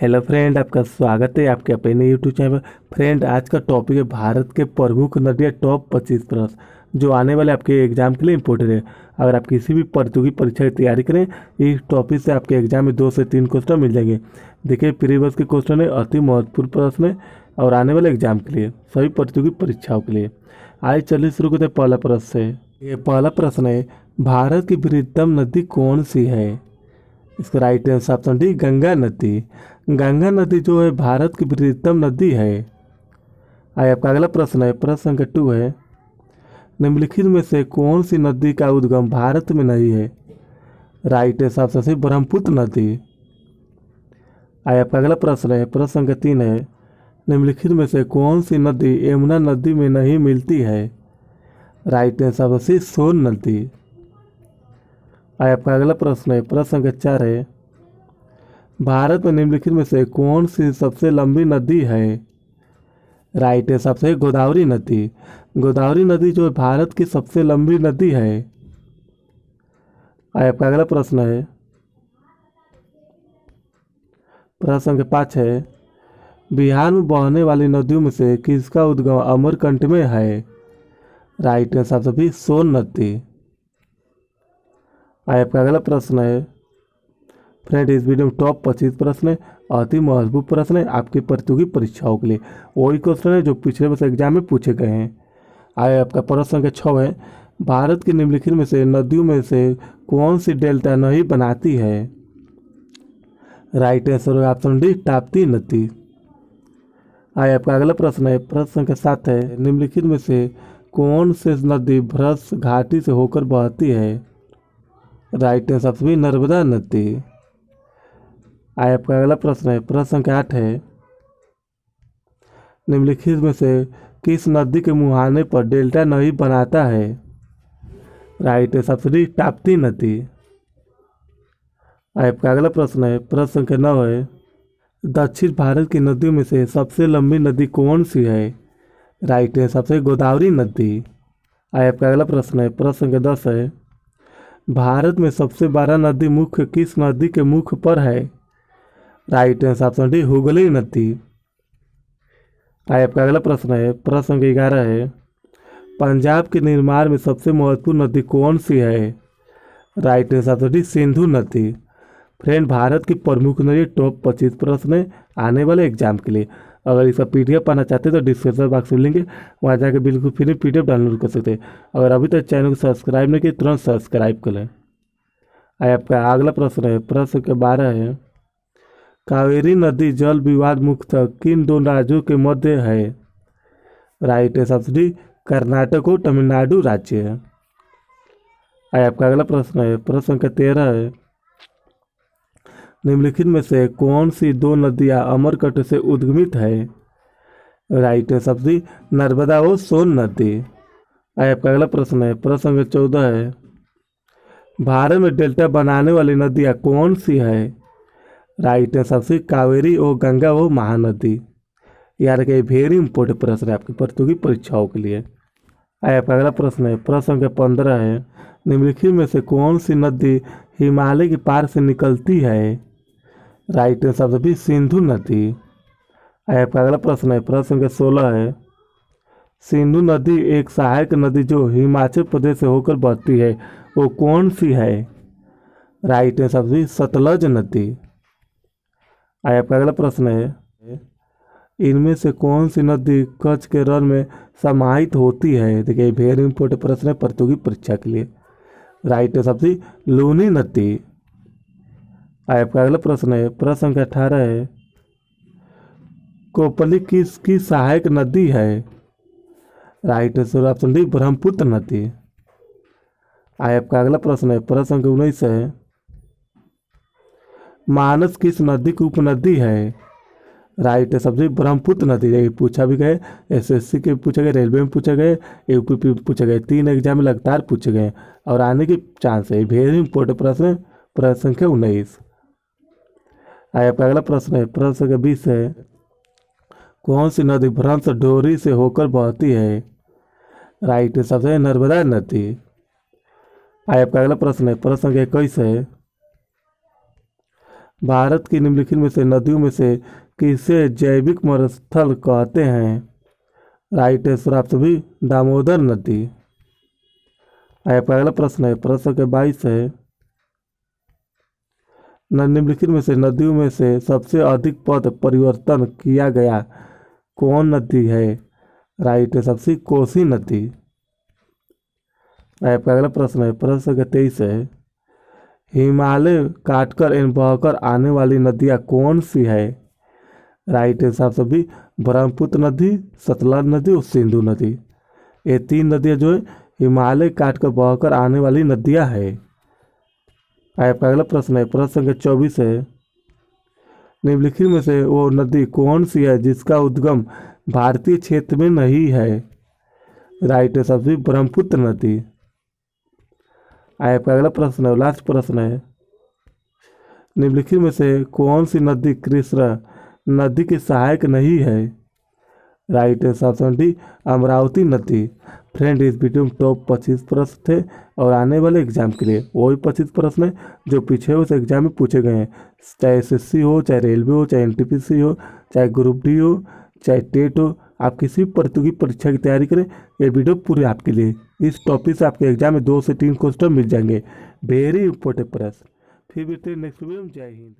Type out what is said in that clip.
Hello friend, आपका स्वागत है आपके अपने यूट्यूब चैनल पर। फ्रेंड, आज का टॉपिक है भारत के प्रमुख नदियाँ टॉप 25 प्रश्न जो आने वाले आपके एग्जाम के लिए इम्पोर्टेंट है। अगर आप किसी भी प्रतियोगी परीक्षा की तैयारी करें, इस टॉपिक से आपके एग्जाम में 2 से 3 क्वेश्चन मिल जाएंगे। देखिए, प्रीवियस के क्वेश्चन है, अति महत्वपूर्ण प्रश्न है और आने वाले एग्जाम के लिए, सभी प्रतियोगी परीक्षाओं के लिए। आइए चलिए शुरू करते हैं पहला प्रश्न से। ये पहला प्रश्न है, भारत की बृहत्तम नदी कौन सी है? इसका right answer option D, Ganga नदी। गंगा नदी जो है भारत की बृहत्तम नदी है। आइए आपका अगला प्रश्न है, प्रश्न संख्या 2 है, निम्नलिखित में से कौन सी नदी का उद्गम भारत में नहीं है? Right answer option C, Brahmaputra नदी। आइए आपका अगला प्रश्न है, प्रश्न संख्या 3 है, निम्नलिखित में से कौन सी नदी यमुना नदी में नहीं मिलती है? राइट आंसर ऑप्शन सी, सोन नदी। आइए आपका अगला प्रश्न है, प्रश्न संख्या 4 है, भारत में निम्नलिखित में से कौन सी सबसे लंबी नदी है? राइट है सबसे गोदावरी नदी। गोदावरी नदी जो है भारत की सबसे लंबी नदी है। आइए आपका अगला प्रश्न है, प्रश्न संख्या 5 है, बिहार में बहने वाली नदियों में से किसका उद्गम अमरकंटक में है? राइट है सबसे भी, सोन नदी। आइए आपका अगला प्रश्न है, फ्रेंड इस वीडियो में टॉप 25 प्रश्न है, अति महत्वपूर्ण प्रश्न है आपकी प्रतियोगी परीक्षाओं के लिए। वही क्वेश्चन है जो पिछले वर्ष एग्जाम में पूछे गए हैं। आइए आपका प्रश्न संख्या 6 है, भारत की निम्नलिखित में से नदियों में से कौन सी डेल्टा नहीं बनाती है? Right answer option D, Tapti नदी। आइए आपका अगला प्रश्न है, प्रश्न संख्या 7 है, निम्नलिखित में से कौन से नदी भ्रश घाटी से होकर बहती है? Right answer option B, Narmada नदी। आइए आपका अगला प्रश्न है, प्रश्न संख्या 8 है, निम्नलिखित में से किस नदी के मुहाने पर डेल्टा नहीं बनाता है? राइट है सबसे डी, ताप्ती नदी। आइए आपका अगला प्रश्न है, प्रश्न संख्या 9 है, दक्षिण भारत की नदियों में से सबसे लंबी नदी कौन सी है? राइट है सबसे गोदावरी नदी। आइए आपका अगला प्रश्न है, प्रश्न संख्या 10 है, भारत में सबसे बड़ा नदी मुख्य किस नदी के मुख पर है? Right answer option D, Hooghly नदी। आइए आपका अगला प्रश्न है, प्रश्न संख्या 11 है, पंजाब के निर्माण में सबसे महत्वपूर्ण नदी कौन सी है? Right answer option D, Sindhu नदी। फ्रेंड, भारत की प्रमुख नदी टॉप 25 प्रश्न है आने वाले एग्जाम के लिए। अगर इसका पीडीएफ पाना चाहते हैं तो डिस्क्रिप्शन बॉक्स में लिंक है, वहाँ जाकर बिल्कुल फ्री पीडीएफ डाउनलोड कर सकते हैं। अगर अभी तक चैनल को सब्सक्राइब नहीं किया तुरंत सब्सक्राइब कर लें। आइए आपका अगला प्रश्न है, प्रश्न संख्या 12 है, कावेरी नदी जल विवाद मुख्यतः किन दो राज्यों के मध्य है? राइट है सबसे डी, कर्नाटक और तमिलनाडु राज्य है। आइए आपका अगला प्रश्न है, प्रश्न संख्या 13 है, निम्नलिखित में से कौन सी दो नदियां अमरकंटक से उद्गमित है? राइट है सबसे डी, नर्मदा और सोन नदी। आइए आपका अगला प्रश्न है, प्रश्न संख्या 14 है, भारत में डेल्टा बनाने वाली नदियां कौन सी है? राइट है सबसे कावेरी और गंगा और महानदी। यार के वेरी इंपॉर्टेंट प्रश्न है आपकी प्रतियोगी परीक्षाओं के लिए। आइए आपका अगला प्रश्न है, प्रश्न संख्या 15 है, निम्नलिखित में से कौन सी नदी हिमालय के पार से निकलती है? राइट है सबसे भी, सिंधु नदी। आइए आपका अगला प्रश्न है, प्रश्न संख्या 16 है, सिंधु नदी एक सहायक नदी जो हिमाचल प्रदेश से होकर बहती है वो कौन सी है? राइट है सबसे भी, सतलज नदी। आइए आपका अगला प्रश्न है, इनमें से कौन सी नदी कच्छ के रण में समाहित होती है? देखिए वेरी इंपॉर्टेंट प्रश्न है प्रतियोगी परीक्षा के लिए। राइट है सबसे लूनी नदी। आइए आपका अगला प्रश्न है, प्रश्न संख्या 18 है, कोपली किसकी सहायक नदी है? Right answer option D, Brahmaputra नदी। आइए आपका अगला प्रश्न है, प्रश्न संख्या 19 है, मानस किस नदी की उपनदी है? राइट है सबसे ब्रह्मपुत्र नदी। ये पूछा भी गए, एसएससी के पूछे गए, रेलवे में पूछे गए, यूपी में पूछे गए, 3 एग्जाम में लगातार पूछे गए और आने के चांस है। वेरी इंपॉर्टेंट प्रश्न है, प्रश्न संख्या 19। आइए आपका अगला प्रश्न है, प्रश्न संख्या 20 है, कौन सी नदी भ्रंश डोरी से होकर बहती है? राइट है सबसे नर्मदा नदी। आइए आपका अगला प्रश्न है, प्रश्न संख्या 21 है, भारत की निम्नलिखित में से नदियों में से किसे जैविक मरुस्थल कहते हैं? राइट आंसर आप सभी दामोदर नदी। आपका अगला प्रश्न है, प्रश्न संख्या 22 है, निम्नलिखित में से नदियों में से सबसे अधिक पथ परिवर्तन किया गया कौन नदी है? राइट है सबसे कोसी नदी। आपका अगला प्रश्न है, प्रश्न संख्या 23 है, हिमालय काटकर एवं बहकर आने वाली नदियाँ कौन सी है? राइट आंसर आप सभी ब्रह्मपुत्र नदी, सतलज नदी और सिंधु नदी। ये तीन नदियाँ जो है हिमालय काटकर बहकर आने वाली नदियाँ है। आपका अगला प्रश्न है, प्रश्न संख्या 24 है, निम्नलिखित में से वो नदी कौन सी है जिसका उद्गम भारतीय क्षेत्र में नहीं है? राइट है सभी ब्रह्मपुत्र नदी। आपका अगला प्रश्न है, लास्ट प्रश्न है, निम्नलिखित में से कौन सी नदी कृष्णा नदी की सहायक नहीं है? राइट है ऑप्शन डी अमरावती नदी। फ्रेंड इस वीडियो में टॉप 25 प्रश्न थे और आने वाले एग्जाम के लिए वही 25 प्रश्न है जो पीछे उस एग्जाम में पूछे गए हैं, चाहे एसएससी हो, चाहे रेलवे हो, चाहे एनटीपीसी हो, चाहे ग्रुप डी हो, चाहे टेट हो। आप किसी भी प्रतियोगी परीक्षा की तैयारी करें, ये वीडियो पूरे आपके लिए। इस टॉपिक से आपके एग्जाम में 2 से 3 क्वेश्चन मिल जाएंगे, वेरी इंपॉर्टेंट प्रश्न। फिर मिलते हैं नेक्स्ट वीडियो में। जय हिंद।